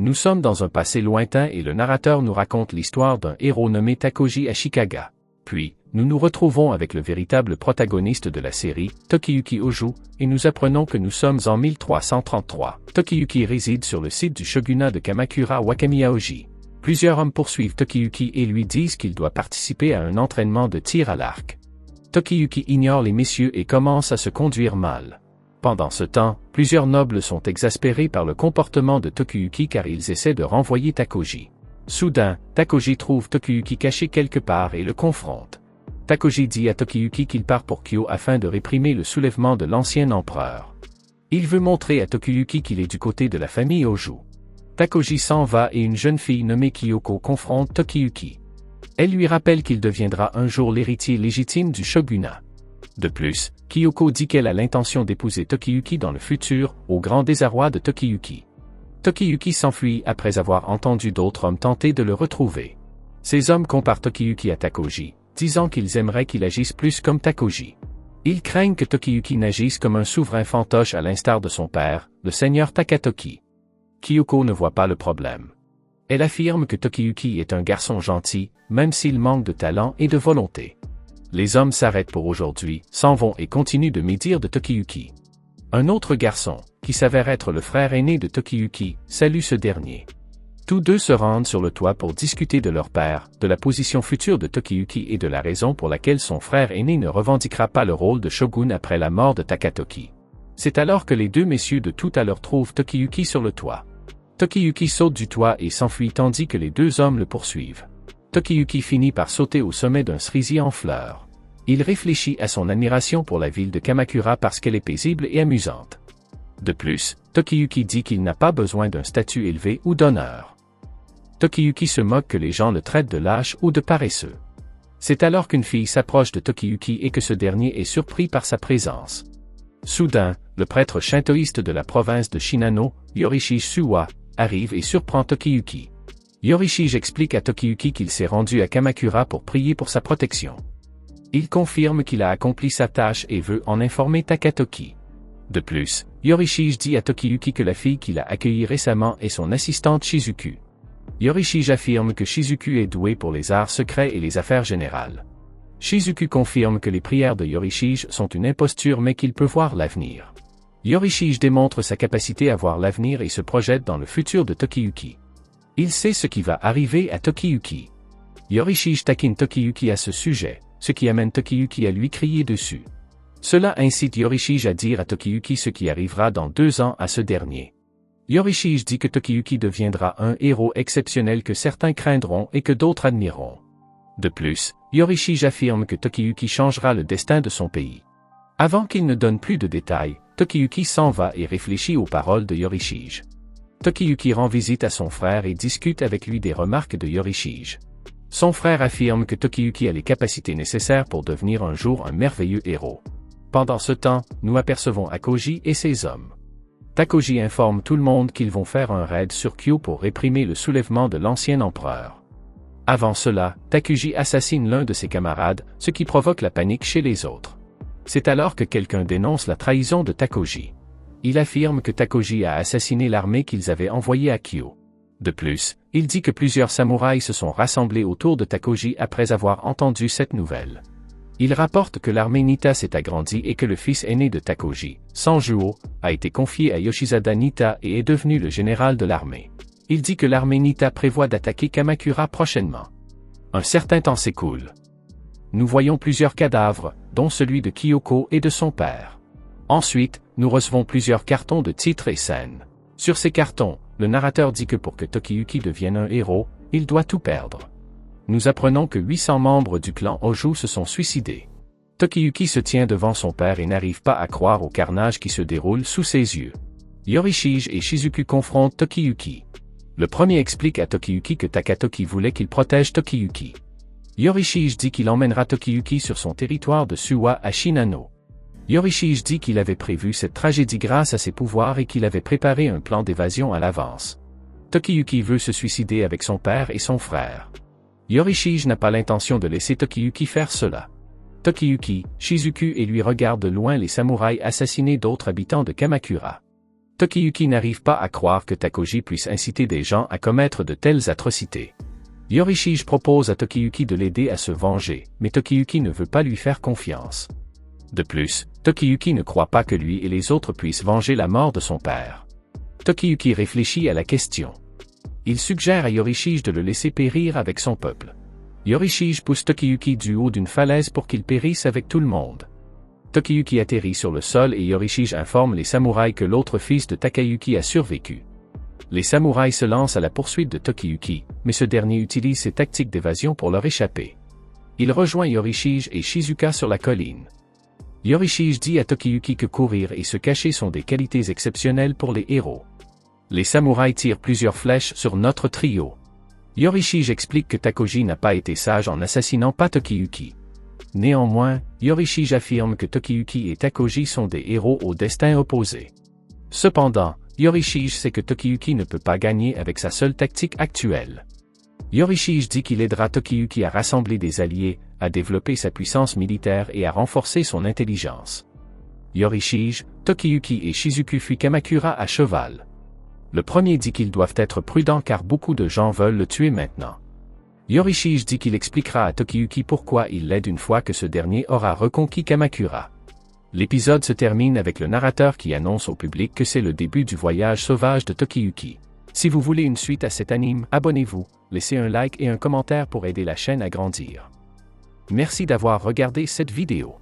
Nous sommes dans un passé lointain et le narrateur nous raconte l'histoire d'un héros nommé Takoji Ashikaga. Puis, nous nous retrouvons avec le véritable protagoniste de la série, Tokiyuki Ōjū, et nous apprenons que nous sommes en 1333. Tokiyuki réside sur le site du shogunat de Kamakura Wakamiyaoji. Plusieurs hommes poursuivent Tokiyuki et lui disent qu'il doit participer à un entraînement de tir à l'arc. Tokiyuki ignore les messieurs et commence à se conduire mal. Pendant ce temps, plusieurs nobles sont exaspérés par le comportement de Tokiyuki car ils essaient de renvoyer Takoji. Soudain, Takoji trouve Tokiyuki caché quelque part et le confronte. Takoji dit à Tokiyuki qu'il part pour Kyo afin de réprimer le soulèvement de l'ancien empereur. Il veut montrer à Tokiyuki qu'il est du côté de la famille Ōjū. Takoji s'en va et une jeune fille nommée Kyoko confronte Tokiyuki. Elle lui rappelle qu'il deviendra un jour l'héritier légitime du shogunat. De plus, Kyoko dit qu'elle a l'intention d'épouser Tokiyuki dans le futur, au grand désarroi de Tokiyuki. Tokiyuki s'enfuit après avoir entendu d'autres hommes tenter de le retrouver. Ces hommes comparent Tokiyuki à Takoji, disant qu'ils aimeraient qu'il agisse plus comme Takoji. Ils craignent que Tokiyuki n'agisse comme un souverain fantoche à l'instar de son père, le seigneur Takatoki. Kyoko ne voit pas le problème. Elle affirme que Tokiyuki est un garçon gentil, même s'il manque de talent et de volonté. Les hommes s'arrêtent pour aujourd'hui, s'en vont et continuent de médire de Tokiyuki. Un autre garçon, qui s'avère être le frère aîné de Tokiyuki, salue ce dernier. Tous deux se rendent sur le toit pour discuter de leur père, de la position future de Tokiyuki et de la raison pour laquelle son frère aîné ne revendiquera pas le rôle de shogun après la mort de Takatoki. C'est alors que les deux messieurs de tout à l'heure trouvent Tokiyuki sur le toit. Tokiyuki saute du toit et s'enfuit tandis que les deux hommes le poursuivent. Tokiyuki finit par sauter au sommet d'un cerisier en fleurs. Il réfléchit à son admiration pour la ville de Kamakura parce qu'elle est paisible et amusante. De plus, Tokiyuki dit qu'il n'a pas besoin d'un statut élevé ou d'honneur. Tokiyuki se moque que les gens le traitent de lâche ou de paresseux. C'est alors qu'une fille s'approche de Tokiyuki et que ce dernier est surpris par sa présence. Soudain, le prêtre shintoïste de la province de Shinano, Yorishige Suwa, arrive et surprend Tokiyuki. Yorishige explique à Tokiyuki qu'il s'est rendu à Kamakura pour prier pour sa protection. Il confirme qu'il a accompli sa tâche et veut en informer Takatoki. De plus, Yorishige dit à Tokiyuki que la fille qu'il a accueillie récemment est son assistante Shizuku. Yorishige affirme que Shizuku est douée pour les arts secrets et les affaires générales. Shizuku confirme que les prières de Yorishige sont une imposture mais qu'il peut voir l'avenir. Yorishige démontre sa capacité à voir l'avenir et se projette dans le futur de Tokiyuki. Il sait ce qui va arriver à Tokiyuki. Yorishige taquine Tokiyuki à ce sujet, ce qui amène Tokiyuki à lui crier dessus. Cela incite Yorishige à dire à Tokiyuki ce qui arrivera dans 2 ans à ce dernier. Yorishige dit que Tokiyuki deviendra un héros exceptionnel que certains craindront et que d'autres admireront. De plus, Yorishige affirme que Tokiyuki changera le destin de son pays. Avant qu'il ne donne plus de détails, Tokiyuki s'en va et réfléchit aux paroles de Yorishige. Tokiyuki rend visite à son frère et discute avec lui des remarques de Yorishige. Son frère affirme que Tokiyuki a les capacités nécessaires pour devenir un jour un merveilleux héros. Pendant ce temps, nous apercevons Akoji et ses hommes. Takoji informe tout le monde qu'ils vont faire un raid sur Kyo pour réprimer le soulèvement de l'ancien empereur. Avant cela, Takuji assassine l'un de ses camarades, ce qui provoque la panique chez les autres. C'est alors que quelqu'un dénonce la trahison de Takoji. Il affirme que Takoji a assassiné l'armée qu'ils avaient envoyée à Kyo. De plus, il dit que plusieurs samouraïs se sont rassemblés autour de Takoji après avoir entendu cette nouvelle. Il rapporte que l'armée Nita s'est agrandie et que le fils aîné de Takoji, Sanjuo, a été confié à Yoshizada Nita et est devenu le général de l'armée. Il dit que l'armée Nita prévoit d'attaquer Kamakura prochainement. Un certain temps s'écoule. Nous voyons plusieurs cadavres, dont celui de Kyoko et de son père. Ensuite, nous recevons plusieurs cartons de titres et scènes. Sur ces cartons, le narrateur dit que pour que Tokiyuki devienne un héros, il doit tout perdre. Nous apprenons que 800 membres du clan Ōjū se sont suicidés. Tokiyuki se tient devant son père et n'arrive pas à croire au carnage qui se déroule sous ses yeux. Yorishige et Shizuku confrontent Tokiyuki. Le premier explique à Tokiyuki que Takatoki voulait qu'il protège Tokiyuki. Yorishige dit qu'il emmènera Tokiyuki sur son territoire de Suwa à Shinano. Yorishige dit qu'il avait prévu cette tragédie grâce à ses pouvoirs et qu'il avait préparé un plan d'évasion à l'avance. Tokiyuki veut se suicider avec son père et son frère. Yorishige n'a pas l'intention de laisser Tokiyuki faire cela. Tokiyuki, Shizuku et lui regardent de loin les samouraïs assassiner d'autres habitants de Kamakura. Tokiyuki n'arrive pas à croire que Takoji puisse inciter des gens à commettre de telles atrocités. Yorishige propose à Tokiyuki de l'aider à se venger, mais Tokiyuki ne veut pas lui faire confiance. De plus, Tokiyuki ne croit pas que lui et les autres puissent venger la mort de son père. Tokiyuki réfléchit à la question. Il suggère à Yorishige de le laisser périr avec son peuple. Yorishige pousse Tokiyuki du haut d'une falaise pour qu'il périsse avec tout le monde. Tokiyuki atterrit sur le sol et Yorishige informe les samouraïs que l'autre fils de Takayuki a survécu. Les samouraïs se lancent à la poursuite de Tokiyuki, mais ce dernier utilise ses tactiques d'évasion pour leur échapper. Il rejoint Yorishige et Shizuka sur la colline. Yorishige dit à Tokiyuki que courir et se cacher sont des qualités exceptionnelles pour les héros. Les samouraïs tirent plusieurs flèches sur notre trio. Yorishige explique que Takoji n'a pas été sage en n'assassinant pas Tokiyuki. Néanmoins, Yorishige affirme que Tokiyuki et Takoji sont des héros au destin opposé. Cependant, Yorishige sait que Tokiyuki ne peut pas gagner avec sa seule tactique actuelle. Yorishige dit qu'il aidera Tokiyuki à rassembler des alliés, à développer sa puissance militaire et à renforcer son intelligence. Yorishige, Tokiyuki et Shizuku fuient Kamakura à cheval. Le premier dit qu'ils doivent être prudents car beaucoup de gens veulent le tuer maintenant. Yorishige dit qu'il expliquera à Tokiyuki pourquoi il l'aide une fois que ce dernier aura reconquis Kamakura. L'épisode se termine avec le narrateur qui annonce au public que c'est le début du voyage sauvage de Tokiyuki. Si vous voulez une suite à cet anime, abonnez-vous, laissez un like et un commentaire pour aider la chaîne à grandir. Merci d'avoir regardé cette vidéo.